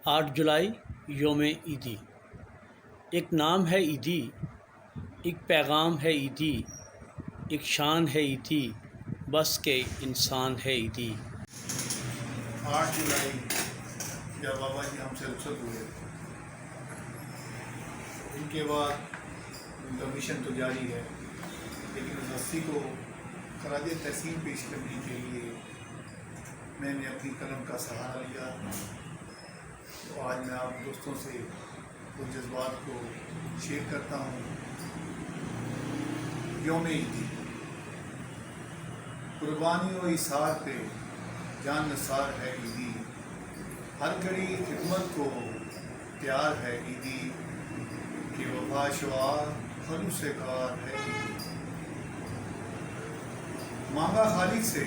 آٹھ جولائی یوم عیدی۔ ایک نام ہے عیدی، ایک پیغام ہے عیدی، ایک شان ہے عیدی، بس کے انسان ہے عیدی۔ 8 جولائی جب بابا جی ہم سے رخصت ہوئے، ان کے بعد ان کا مشن تو جاری ہے، لیکن اس ہستی کو خراج تحسین پیش کرنے کے لیے میں نے اپنی قلم کا سہارا لیا۔ تو آج میں آپ دوستوں سے ان جذبات کو شیئر کرتا ہوں۔ یوم عیدی، قربانی و ایثار پہ جان نثار ہے عیدی، ہر گھڑی خدمت کو تیار ہے عیدی، کہ وفا شعار خلوص کار ہے عیدی۔ مانگا خالق سے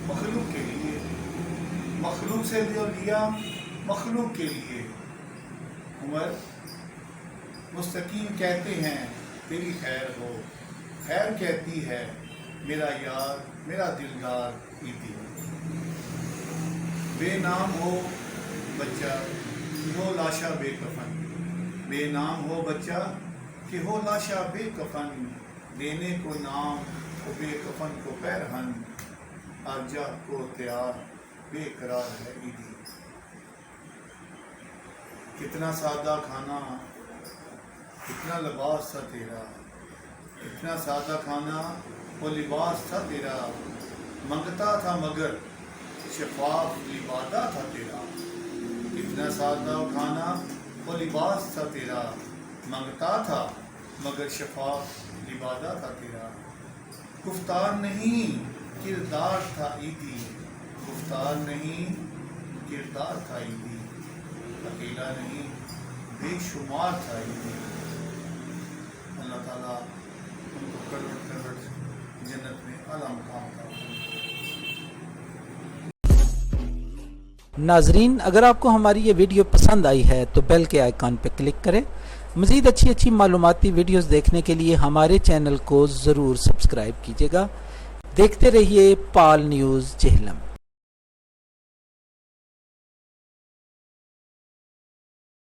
مخلوق کے لیے، مخلوق سے لیا مخلوق کے لیے، عمر مستقیم کہتے ہیں تیری خیر ہو، خیر کہتی ہے میرا یار میرا دلدار عیدی۔ بے نام ہو بچہ کہ ہو لاشا بے کفن، بے نام ہو بچہ کہ ہو لاشا بے کفن، دینے کو نام کو بے کفن کو پیرہن، ارجا کو تیار بے قرار ہے عیدی۔ کتنا سادہ کھانا کتنا لباس تھا تیرا، اتنا سادہ کھانا وہ لباس تھا تیرا، منگتا تھا مگر شفاف لبادہ تھا تیرا۔ اتنا سادہ کھانا وہ لباس تھا تیرا، منگتا تھا مگر شفاف لبادہ تھا تیرا۔ گفتار نہیں کردار تھا عیدی، گفتار نہیں کردار تھا عیدی، اکیلا نہیں بے شمار تھا عیدی۔ اللہ تعالیٰ ان کو کروڑ کروڑ جنت میں اعلیٰ مقام عطا فرمائے۔ ناظرین، اگر آپ کو ہماری یہ ویڈیو پسند آئی ہے تو بیل کے آئیکن پہ کلک کریں۔ مزید اچھی معلوماتی ویڈیوز دیکھنے کے لیے ہمارے چینل کو ضرور سبسکرائب کیجیے گا۔ دیکھتے رہیے پال نیوز جہلم۔